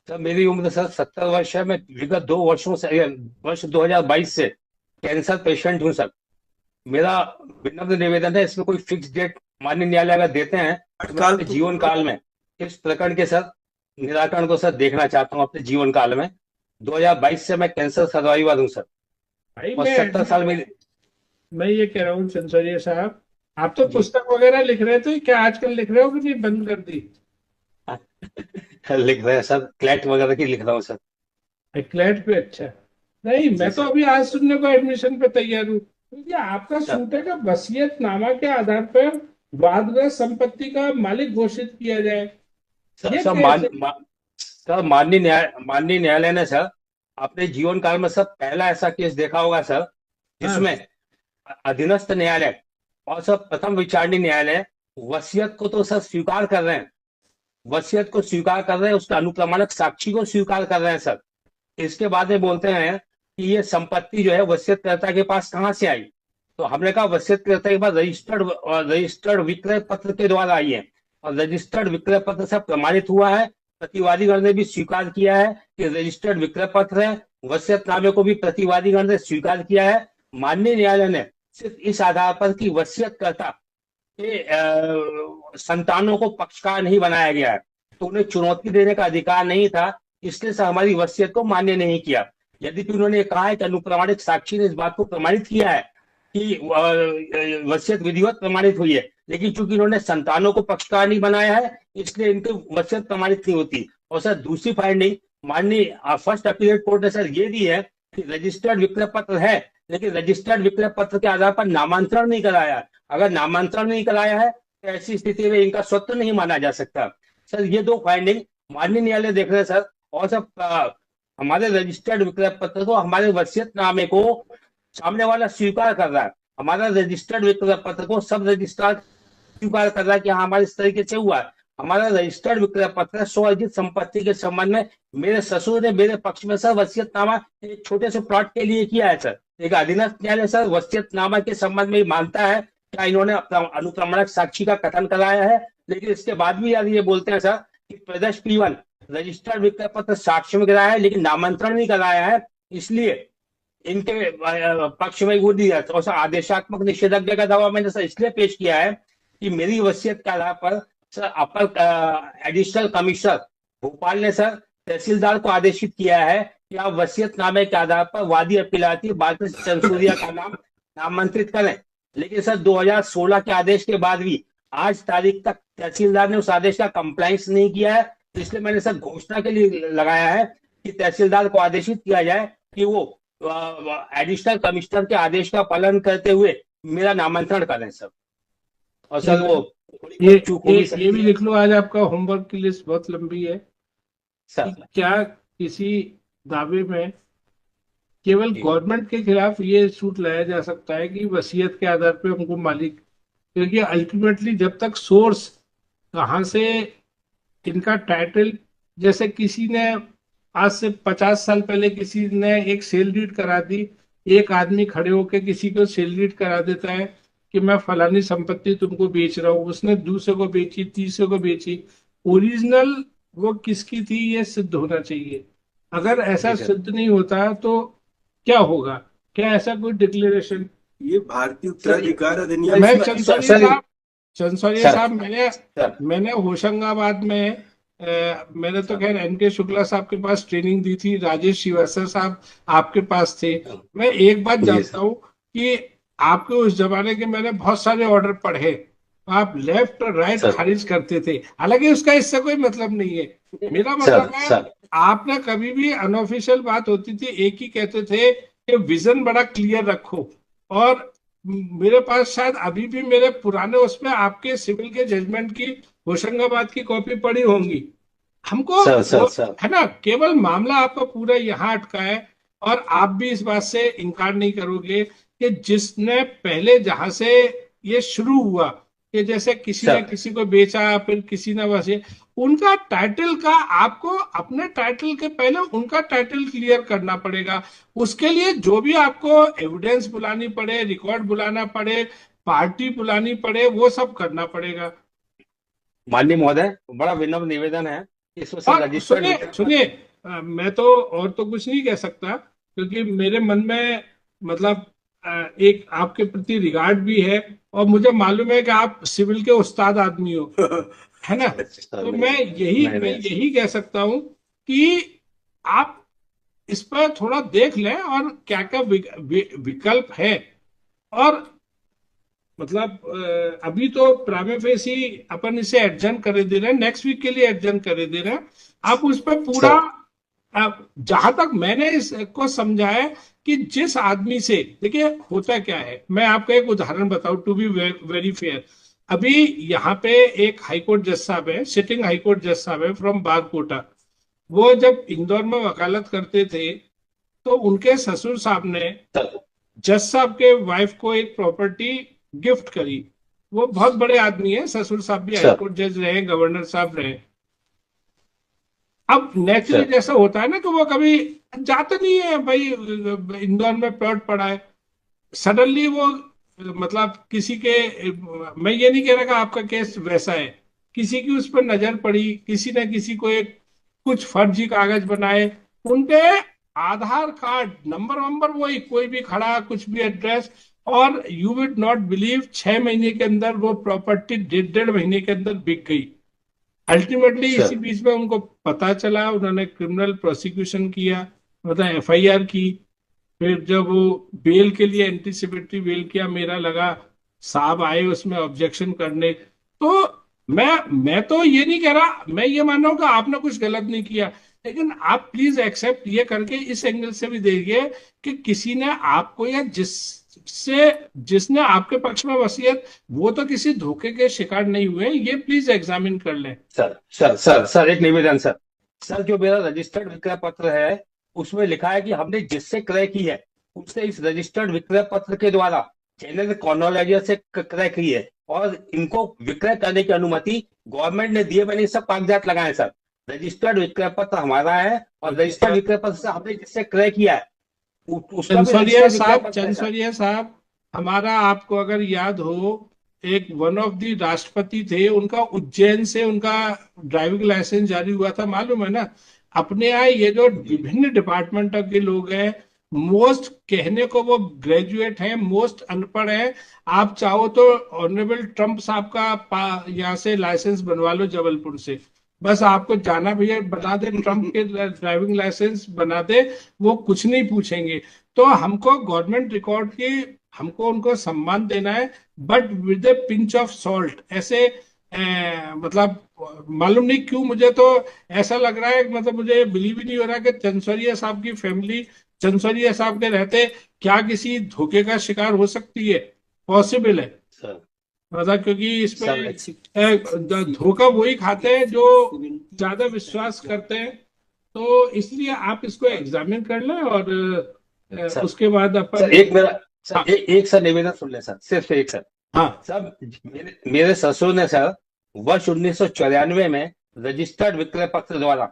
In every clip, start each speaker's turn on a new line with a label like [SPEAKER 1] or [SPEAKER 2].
[SPEAKER 1] Sir मेरी उम्र sir 70 वर्ष है। मैं विगत 2 वर्षों से वर्ष 2022 से कैंसर पेशेंट हूँ सर। मेरा विनम्र निवेदन है, इसमें कोई फिक्स डेट माननीय न्यायालय अगर देते हैं तो मैं
[SPEAKER 2] अटकाल
[SPEAKER 1] अपने
[SPEAKER 2] तो
[SPEAKER 1] जीवन काल में इस प्रकरण के सर निराकरण को सर देखना चाहता हूँ अपने जीवन काल में। 2022 से मैं कैंसर सर्वाइवर हूँ सर।
[SPEAKER 3] भाई
[SPEAKER 1] और
[SPEAKER 3] मैं
[SPEAKER 1] 70 साल मेरी
[SPEAKER 3] मैं ये कह रहा हूँ चंचोरिया साहब, आप तो
[SPEAKER 1] जी।
[SPEAKER 3] पुस्तक वगैरह लिख रहे थे, क्या आजकल लिख रहे हो कि नहीं बंद कर दी?
[SPEAKER 1] लिख रहे हैं सर, क्लैट वगैरह की लिख रहा हूँ सर।
[SPEAKER 3] क्लैट पे? अच्छा। नहीं,
[SPEAKER 1] जी
[SPEAKER 3] मैं तो
[SPEAKER 1] सर।
[SPEAKER 3] अभी आज सुनने को एडमिशन पे तैयार हूँ, क्योंकि आपका
[SPEAKER 1] सर
[SPEAKER 3] सूट है कि वसीयतनामा के आधार पर वादग्रस्त संपत्ति का मालिक घोषित किया जाए।
[SPEAKER 1] सर
[SPEAKER 3] ये
[SPEAKER 1] सर
[SPEAKER 3] कैसे?
[SPEAKER 1] सर माननीय न्यायालय ने सर अपने जीवन काल में सर पहला ऐसा केस देखा होगा सर,
[SPEAKER 3] हाँ।
[SPEAKER 1] जिसमें अधीनस्थ न्यायालय और सर प्रथम विचारणीय न्यायालय वसीयत को तो सर स्वीकार कर रहे हैं, वसीयत को स्वीकार कर रहे हैं, उसके अनुप्रमाणक साक्षी को स्वीकार कर रहे हैं सर। इसके बाद में बोलते हैं कि ये संपत्ति जो है वसीयतकर्ता के पास कहां से आई। तो हमने कहा वसीयतकर्ता के पास रजिस्टर्ड विक्रय पत्र के द्वारा आई है, और रजिस्टर्ड विक्रय पत्र से प्रमाणित हुआ है। प्रतिवादीगण ने भी स्वीकार किया है कि रजिस्टर्ड विक्रय पत्र है। वसीयतनामे को भी प्रतिवादीगण ने स्वीकार किया है। माननीय न्यायालय ने सिर्फ इस आधार पर कि वसीयतकर्ता के संतानों को पक्षकार नहीं बनाया गया है, तो उन्हें चुनौती देने का अधिकार नहीं था, इसलिए से हमारी वसीयत को मान्य नहीं किया। यद्यपि उन्होंने कहा है कि अनुप्रमाणित साक्षी ने इस बात को प्रमाणित किया है कि वसीयत विधिवत प्रमाणित हुई है, लेकिन चूंकि इन्होंने संतानों को पक्षकार नहीं बनाया है, इसलिए इनकी वसीयत प्रमाणित नहीं होती। और सर दूसरी फाइंडिंग माननीय फर्स्ट अपीलेट कोर्ट ने सर ये दी है कि रजिस्टर्ड विक्रय पत्र है, लेकिन रजिस्टर्ड विक्रय पत्र के आधार पर नामांतरण नहीं कराया। अगर नामांतरण नहीं कराया है तो ऐसी स्थिति में इनका स्वत्व नहीं माना जा सकता। सर ये दो फाइंडिंग माननीय न्यायालय देख रहे हैं सर। और सर हमारे रजिस्टर्ड विक्रय पत्र को, हमारे वसीयतनामे को सामने वाला स्वीकार कर रहा है। हमारा रजिस्टर्ड विक्रय पत्र को सब रजिस्ट्रार स्वीकार कर रहा है कि हाँ हमारे इस तरीके से हुआ है। हमारा रजिस्टर्ड विक्रय पत्र स्वअर्जित संपत्ति के संबंध में मेरे ससुर ने मेरे पक्ष में सर वसीयतनामा एक छोटे से प्लॉट के लिए किया है सर। एक अधीनस्थ न्यायालय सर वसीयतनामा के संबंध में मानता है क्या इन्होंने अनुप्रमाणक साक्षी का कथन कराया है, लेकिन इसके बाद भी यार ये बोलते हैं सर कि प्रदेश P1 रजिस्टर्ड विक्रय पत्र साक्ष्य में कराया है लेकिन नामांतरण नहीं कराया है, इसलिए इनके पक्ष में वो दिया। और सर आदेशात्मक निषेधाज्ञा का दावा मैंने सर इसलिए पेश किया है कि मेरी वसीयत के आधार पर सर अपर एडिशनल कमिश्नर भोपाल ने सर तहसीलदार को आदेशित किया है कि आप वसीयतनामे के आधार पर वादी अपीलाती बालकृष्ण चंसूरिया का नाम नामांतरित करें। लेकिन सर 2016 के आदेश के बाद भी आज तारीख तक तहसीलदार ने उस आदेश का कंप्लायंस नहीं किया है। इसलिए मैंने सर घोषणा के लिए लगाया है कि तहसीलदार को आदेशित किया जाए कि वो एडिशनल कमिश्नर के आदेश का पालन करते हुए मेरा नामांतरण करें सर। और
[SPEAKER 3] ये
[SPEAKER 1] सर वो थोड़ी
[SPEAKER 3] ये
[SPEAKER 1] बहुत चूक हो
[SPEAKER 3] ये
[SPEAKER 1] भी
[SPEAKER 3] ये
[SPEAKER 1] सकती
[SPEAKER 3] भी
[SPEAKER 1] है
[SPEAKER 3] लिख लो, आज आपका होमवर्क की लिस्ट बहुत लंबी है। कि
[SPEAKER 1] सर।
[SPEAKER 3] क्या किसी दावे में केवल
[SPEAKER 1] जी
[SPEAKER 3] गवर्नमेंट के खिलाफ ये सूट लाया जा सकता है कि वसीयत के आधार पे उनको मालिक, क्योंकि अल्टीमेटली जब तक सोर्स कहाँ से इनका टाइटल, जैसे किसी ने आज से 50 साल पहले किसी ने एक सेल डीड करा दी, एक आदमी खड़े होकर किसी को सेल डीड करा देता है कि मैं फलानी संपत्ति तुमको बेच रहा हूँ, उसने दूसरे को बेची, तीसरे को बेची, ओरिजिनल वो किसकी थी ये सिद्ध होना चाहिए। अगर ऐसा
[SPEAKER 1] जी सर।
[SPEAKER 3] सिद्ध नहीं होता तो क्या होगा? क्या ऐसा कोई डिक्लेरेशन?
[SPEAKER 2] ये भारतीय
[SPEAKER 1] सर
[SPEAKER 2] उत्तराधिकार अधिनियम
[SPEAKER 3] मैं
[SPEAKER 1] इसमें सर
[SPEAKER 3] चंसौरिया
[SPEAKER 1] सर
[SPEAKER 3] साहब, चंसौरिया
[SPEAKER 1] सर
[SPEAKER 3] साहब, मैंने
[SPEAKER 1] सर
[SPEAKER 3] मैंने होशंगाबाद में मैंने तो
[SPEAKER 1] सर
[SPEAKER 3] खैर एनके शुक्ला साहब के पास ट्रेनिंग दी थी, राजेश श्रीवास्तव साहब आपके पास थे। मैं एक बात
[SPEAKER 1] जी
[SPEAKER 3] जानता
[SPEAKER 1] सर।
[SPEAKER 3] हूँ कि आपके उस जमाने के मैंने बहुत सारे ऑर्डर पढ़े, आप लेफ्ट और राइट
[SPEAKER 1] सर
[SPEAKER 3] खारिज करते थे, हालांकि उसका इससे कोई मतलब नहीं है। मेरा
[SPEAKER 1] सर
[SPEAKER 3] मतलब है,
[SPEAKER 1] सर
[SPEAKER 3] आपने कभी भी अनऑफिशियल बात होती थी एक ही कहते थे कि विजन बड़ा क्लियर रखो। और मेरे पास शायद अभी भी मेरे पुराने उसमें आपके सिविल के जजमेंट की होशंगाबाद की कॉपी पड़ी होंगी। हमको
[SPEAKER 1] सर सर
[SPEAKER 3] वो
[SPEAKER 1] सर
[SPEAKER 3] है ना, केवल मामला आपका पूरा यहाँ अटका है। और आप भी इस बात से इनकार नहीं करोगे कि जिसने पहले जहां से ये शुरू हुआ, कि जैसे किसी ने
[SPEAKER 1] सर
[SPEAKER 3] किसी को बेचा, फिर किसी ने वैसे, उनका टाइटल का आपको अपने टाइटल के पहले उनका टाइटल क्लियर करना पड़ेगा। उसके लिए जो भी आपको एविडेंस बुलानी पड़े, रिकॉर्ड बुलाना पड़े, पार्टी बुलानी पड़े, वो सब करना पड़ेगा।
[SPEAKER 1] माननीय महोदय, बड़ा विनम्र निवेदन है इसमें सर
[SPEAKER 3] और
[SPEAKER 1] रजिस्टर्ड
[SPEAKER 3] सुनिए
[SPEAKER 1] विक्रेता।
[SPEAKER 3] सुनिए, मैं तो और तो कुछ नहीं कह सकता, क्योंकि मेरे मन में मतलब एक आपके प्रति रिगार्ड भी है, और मुझे मालूम है कि आप सिविल के उस्ताद आदमी हो, है ना।
[SPEAKER 1] सर
[SPEAKER 3] तो
[SPEAKER 1] नहीं, नहीं
[SPEAKER 3] मैं
[SPEAKER 1] नहीं सर।
[SPEAKER 3] यही कह सकता हूं कि आप इस पर थोड़ा देख लें, और क्या क्या विकल्प है। और मतलब अभी तो प्राइमा फेसी अपन इसे एडजन करे दे रहे हैं, नेक्स्ट वीक के लिए एडजन करे दे रहे हैं। आप उस पर पूरा,
[SPEAKER 1] सर
[SPEAKER 3] जहां तक मैंने इसको समझा है कि जिस आदमी से, देखिए होता क्या है, मैं आपको एक उदाहरण बताऊं टू बी वेरी फेयर। अभी यहाँ पे एक हाईकोर्ट जज साहब है, सिटिंग हाईकोर्ट जज साहब है फ्रॉम बारकोटा। वो जब इंदौर में वकालत करते थे, तो उनके ससुर साहब ने
[SPEAKER 1] सर
[SPEAKER 3] जज साहब के वाइफ को एक प्रॉपर्टी गिफ्ट करी। वो बहुत बड़े आदमी है, ससुर साहब भी
[SPEAKER 1] सर
[SPEAKER 3] हाईकोर्ट जज रहे, गवर्नर साहब रहे। अब नेचुरली
[SPEAKER 1] सर
[SPEAKER 3] जैसा होता है ना कि वो कभी जाते नहीं है भाई, इंदौर में प्लॉट पड़ा है, सडनली वो मतलब किसी के, मैं ये नहीं कह रहा कि आपका केस वैसा है, किसी की उस पर नजर पड़ी, किसी ने किसी को एक कुछ फर्जी कागज बनाए, उनके आधार कार्ड नंबर वंबर वही कोई भी खड़ा, कुछ भी एड्रेस, और यू विड नॉट बिलीव 6 महीने के अंदर वो प्रॉपर्टी 1.5 महीने के अंदर बिक गई। अल्टीमेटली इसी
[SPEAKER 1] सर
[SPEAKER 3] बीच में उनको पता चला, उन्होंने क्रिमिनल प्रोसिक्यूशन किया, मतलब एफआईआर की। फिर जब वो बेल के लिए एंटीसिपेटरी बेल किया, मेरा लगा साहब आए उसमें ऑब्जेक्शन करने। तो मैं तो ये नहीं कह रहा, मैं ये मान रहा हूं कि आपने कुछ गलत नहीं किया, लेकिन आप प्लीज एक्सेप्ट ये करके इस एंगल से भी देखिए कि किसी ने आपको, या जिससे जिसने आपके पक्ष में वसीयत, वो तो किसी धोखे के शिकार नहीं हुए, ये प्लीज एग्जामिन कर लें।
[SPEAKER 1] सर एक निवेदन सर। सर जो मेरा रजिस्टर्ड विक्रय पत्र है, उसमें लिखा है कि हमने जिससे क्रय की है, उससे इस रजिस्टर्ड विक्रय पत्र के द्वारा चैनल कॉर्नोलाइजर से क्रय की है, और इनको विक्रय करने की अनुमति गवर्नमेंट ने दी है। मैंने सब कागजात लगाए सर। रजिस्टर्ड विक्रय पत्र हमारा है, और रजिस्टर्ड विक्रय पत्र से हमने जिससे क्रय किया है, उसका भी रजिस्टर्ड विक्रय पत्र है सर।
[SPEAKER 3] चंसोरिया साहब, हमारा आपको अगर याद हो, एक वन ऑफ द राष्ट्रपति थे, उनका उज्जैन से उनका ड्राइविंग लाइसेंस जारी हुआ था, मालूम है ना। अपने यहाँ ये जो
[SPEAKER 1] जी
[SPEAKER 3] विभिन्न डिपार्टमेंट के लोग हैं, मोस्ट कहने को वो ग्रेजुएट हैं, मोस्ट अनपढ़ हैं। आप चाहो तो ऑनरेबल ट्रम्प साहब का यहाँ से लाइसेंस बनवा लो, जबलपुर से। बस आपको जाना, भैया बना दे, ट्रम्प के ड्राइविंग लाइसेंस बना दे, वो कुछ नहीं पूछेंगे। तो हमको गवर्नमेंट रिकॉर्ड की, हमको उनको सम्मान देना है, but with A pinch of salt. ऐसे मतलब मालूम नहीं क्यों मुझे तो ऐसा लग रहा है, मतलब मुझे बिलीव ही नहीं हो रहा कि चंसोरिया साहब की फैमिली, चंसोरिया साहब के रहते क्या किसी धोखे का शिकार हो सकती है। पॉसिबल है,
[SPEAKER 1] सर
[SPEAKER 3] मतलब क्योंकि
[SPEAKER 1] सर
[SPEAKER 3] इसमें धोखा वही खाते हैं जो ज्यादा विश्वास करते हैं। तो इसलिए आप इसको एग्जामिन कर लें, और
[SPEAKER 1] सर
[SPEAKER 3] उसके बाद अपन।
[SPEAKER 1] सर एक मेरा
[SPEAKER 3] हाँ,
[SPEAKER 1] सर एक सर निवेदन सुन ले सर, सिर्फ एक सर।
[SPEAKER 3] हाँ,
[SPEAKER 1] सर मेरे ससुर ने सर वर्ष 1994 में रजिस्टर्ड विक्रय पत्र द्वारा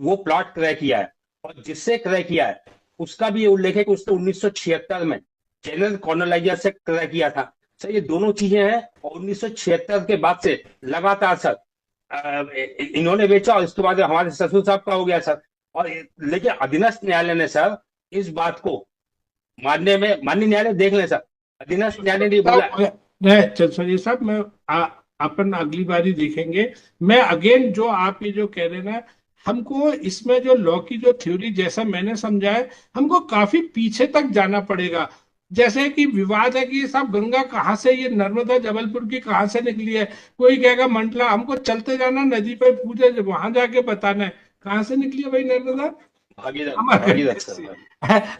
[SPEAKER 1] वो प्लॉट क्रय किया है, और जिससे क्रय किया है उसका भी ये उल्लेख है कि उसने 1976 में जनरल कॉर्नलाइजर से क्रय किया था। सर ये दोनों चीजें हैं, और 1976 के बाद से लगातार सर इन्होंने बेचा, और इसके बाद हमारे ससुर साहब का हो गया सर। और लेकिन अधीनस्थ न्यायालय ने सर इस बात को मानने में, माननीय न्यायालय देख लें सर, अधीनस्थ न्यायालय ने बोला।
[SPEAKER 3] नहीं चंसोरिया साहब, मैं अपन अगली बारी देखेंगे। मैं अगेन जो आप ये जो कह रहे हैं ना, हमको इसमें जो लॉ की जो थ्योरी जैसा मैंने समझा है, हमको काफी पीछे तक जाना पड़ेगा। जैसे कि विवाद है कि साहब गंगा कहाँ से, ये नर्मदा जबलपुर की कहाँ से निकली है। कोई कहेगा मंडला, हमको चलते जाना नदी पे, पूछे वहां जाके बताना है कहाँ से निकली है भाई नर्मदा।
[SPEAKER 1] भागीरथ भागीरथ
[SPEAKER 3] अमरकंटक से।
[SPEAKER 1] सर।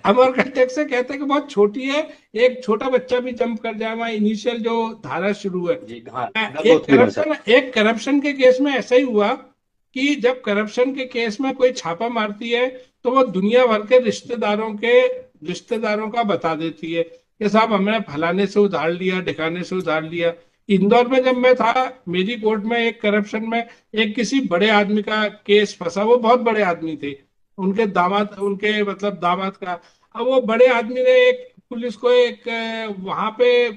[SPEAKER 3] अमरकंटक से कहते हैं कि बहुत छोटी है, एक छोटा बच्चा भी जंप कर जाए, वहां इनिशियल जो धारा शुरू है।
[SPEAKER 1] जी हाँ, गंगोत्री में सर।
[SPEAKER 3] एक करप्शन के केस में ऐसा ही हुआ कि जब करप्शन के केस में कोई छापा मारती है, तो वो दुनिया भर के रिश्तेदारों का बता देती है कि साहब हमने फलाने से उधार लिया, ढिकाने से उधार लिया। इंदौर में जब मैं था, मेरी कोर्ट में एक करप्शन में एक किसी बड़े आदमी का केस फंसा, वो बहुत बड़े आदमी थे, उनके दामाद, उनके मतलब दामाद का। अब वो बड़े आदमी ने एक पुलिस को एक वहां पे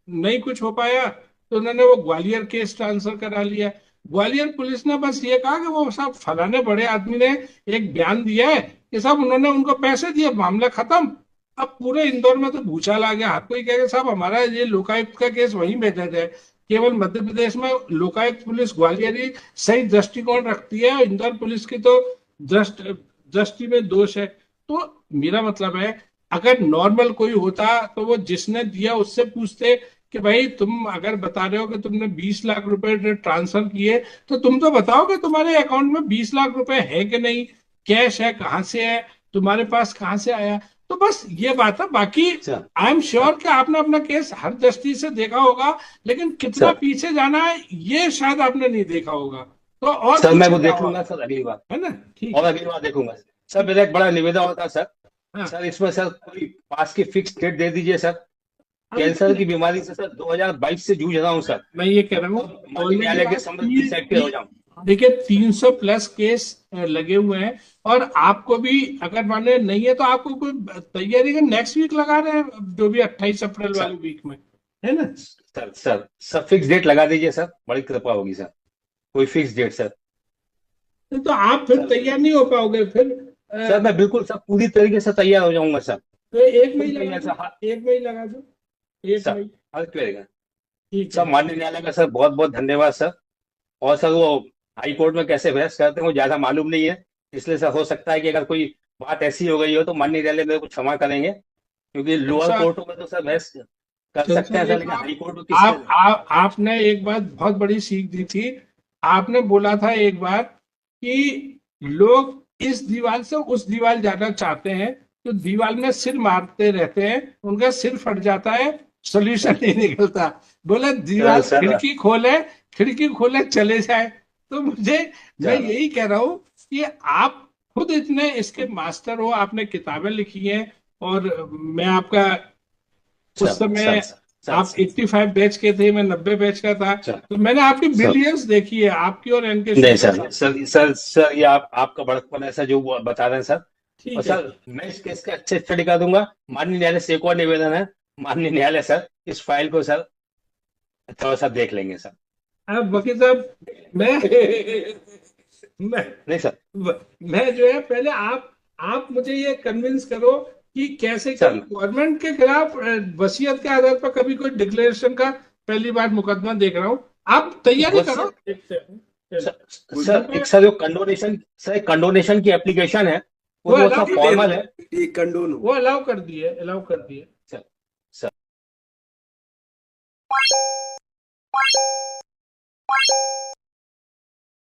[SPEAKER 3] नहीं कुछ हो पाया, तो उन्होंने वो ग्वालियर केस ट्रांसफर करा लिया। ग्वालियर पुलिस ने बस ये कहा कि वो साहब फलाने बड़े आदमी ने एक बयान दिया है कि साहब उन्होंने उनको पैसे दिए, मामला खत्म। अब पूरे इंदौर में तो भूचाल आ गया, हर कोई कहेगा साहब हमारा ये लोकायुक्त का केस वहीं भेजा जाए। केवल मध्य प्रदेश में लोकायुक्त पुलिस ग्वालियर ही सही दृष्टिकोण रखती है, और इंदौर पुलिस की तो दृष्टि दृष्टि में दोष है। तो मेरा मतलब है, अगर नॉर्मल कोई होता तो वो जिसने दिया उससे पूछते कि भाई तुम अगर बता रहे हो कि तुमने 20 लाख रुपए ट्रांसफर किए, तो तुम तो बताओ कि तुम्हारे अकाउंट में 20 लाख रुपए है कि नहीं, कैश है कहाँ से है, तुम्हारे पास कहाँ से आया। तो बस ये बात है, बाकी
[SPEAKER 1] सर
[SPEAKER 3] आई एम श्योर कि आपने अपना केस हर दृष्टि से देखा होगा, लेकिन कितना
[SPEAKER 1] सर
[SPEAKER 3] पीछे जाना है ये शायद आपने नहीं देखा होगा। तो और
[SPEAKER 1] सर मैं
[SPEAKER 3] पीछे
[SPEAKER 1] वो देख
[SPEAKER 3] जाओ
[SPEAKER 1] लूंगा
[SPEAKER 3] आप,
[SPEAKER 1] सर अगली बार,
[SPEAKER 3] है ना? ठीक
[SPEAKER 1] और
[SPEAKER 3] है।
[SPEAKER 1] अगली बार देखूंगा सर। मेरा एक बड़ा निवेदन होता सर,
[SPEAKER 3] हाँ।
[SPEAKER 1] सर इसमें सर कोई पास की फिक्स डेट दे दीजिए सर।
[SPEAKER 3] अब
[SPEAKER 1] कैंसर
[SPEAKER 3] देखिए,
[SPEAKER 1] की बीमारी से सर 2022 से जूझ रहा हूँ सर।
[SPEAKER 3] मैं ये कह रहा हूँ,
[SPEAKER 1] अब माननीय
[SPEAKER 3] ऑलरेडी
[SPEAKER 1] न्यायालय के
[SPEAKER 3] आप
[SPEAKER 1] समक्ष डिसएक्टिव हो जाऊं।
[SPEAKER 3] देखिए 300 प्लस केस लगे हुए हैं, और आपको भी अगर माने नहीं है तो आपको कोई तैयारी का नेक्स्ट वीक लगा रहे हैं, जो भी 28 अप्रैल वाले
[SPEAKER 1] सर
[SPEAKER 3] वीक में, है ना?
[SPEAKER 1] सर फिक्स डेट लगा दीजिए सर, बड़ी कृपा होगी सर। कोई फिक्स डेट सर।
[SPEAKER 3] तो आप फिर
[SPEAKER 1] सर
[SPEAKER 3] तैयार नहीं हो पाओगे फिर।
[SPEAKER 1] सर मैं बिल्कुल सर पूरी तरीके से तैयार हो जाऊंगा सर।
[SPEAKER 3] तो 1 मई
[SPEAKER 1] फुल
[SPEAKER 3] लगा
[SPEAKER 1] तैयार
[SPEAKER 3] दो,
[SPEAKER 1] सर, हाँ
[SPEAKER 3] 1 मई लगा दो, एक
[SPEAKER 1] सर।
[SPEAKER 3] मई
[SPEAKER 1] हाँ करेगा
[SPEAKER 3] ठीक
[SPEAKER 1] सर।
[SPEAKER 3] है।
[SPEAKER 1] माननीय न्यायालय का सर बहुत बहुत धन्यवाद सर। और सर वो हाई कोर्ट में कैसे बहस करते हैं वो ज्यादा मालूम नहीं है, इसलिए सर हो सकता है कि अगर कोई बात ऐसी हो गई हो तो माननीय न्यायालय मेरे को क्षमा करेंगे, क्योंकि लोअर
[SPEAKER 3] जलसा,
[SPEAKER 1] कोर्टों में तो सर बहस कर सकते
[SPEAKER 3] जलसा
[SPEAKER 1] हैं
[SPEAKER 3] ये
[SPEAKER 1] सर,
[SPEAKER 3] तो
[SPEAKER 1] लेकिन
[SPEAKER 3] आप
[SPEAKER 1] हाई कोर्ट में किसके।
[SPEAKER 3] आपने एक बात बहुत बड़ी सीख दी थी। आपने बोला था एक बार कि लोग इस दीवार से उस दीवार जाना चाहते हैं, तो दीवार में सिर मारते रहते हैं, उनका सिर फट जाता है, सोल्यूशन नहीं निकलता। बोले
[SPEAKER 1] सर
[SPEAKER 3] दीवार
[SPEAKER 1] सर
[SPEAKER 3] खिड़की खोले, खिड़की खोले चले जाए। तो मुझे, मैं
[SPEAKER 1] सर
[SPEAKER 3] यही कह रहा हूं कि आप खुद इतने इसके मास्टर हो, आपने किताबें लिखी हैं, और मैं आपका उस
[SPEAKER 1] सर
[SPEAKER 3] समय,
[SPEAKER 1] सर सर
[SPEAKER 3] आप 85 बैच के थे, मैं 90 बैच का था,
[SPEAKER 1] सर
[SPEAKER 3] तो मैंने आपकी
[SPEAKER 1] सर
[SPEAKER 3] ब्रिलियंस देखी है, आपकी और एन के
[SPEAKER 1] नहीं
[SPEAKER 3] शुक्ला
[SPEAKER 1] सर
[SPEAKER 3] साहब की।
[SPEAKER 1] सर ये आपका बड़कपन है सर जो वो बता रहे हैं सर। और
[SPEAKER 3] ठीक है,
[SPEAKER 1] सर
[SPEAKER 3] ठीक।
[SPEAKER 1] मैं इस केस का अच्छे स्टडी कर दूंगा। माननीय न्यायालय से एक और निवेदन है, माननीय न्यायालय सर इस फाइल को सर थोड़ा सा देख लेंगे सर।
[SPEAKER 3] अब वकील साहब, मैं मैं
[SPEAKER 1] नहीं सर।
[SPEAKER 3] मैं जो है, पहले आप मुझे ये कन्विंस करो कि कैसे,
[SPEAKER 1] सर
[SPEAKER 3] क्योंकि गवर्नमेंट के खिलाफ वसीयत के आधार पर कभी कोई डिक्लेरेशन का पहली बार मुकदमा देख रहा हूँ। आप तैयारी करो,
[SPEAKER 1] वसीयत
[SPEAKER 3] देखते हैं। चलो,
[SPEAKER 1] सर एक सर जो कंडोनेशन सर एक कंडोनेशन की एप्लीकेशन है, वो
[SPEAKER 3] वो
[SPEAKER 1] थोड़ा सा
[SPEAKER 3] अलाउ
[SPEAKER 1] फॉर्मल है।
[SPEAKER 3] वो अलाउ कर दिए, अलाउ कर दिए।
[SPEAKER 1] सर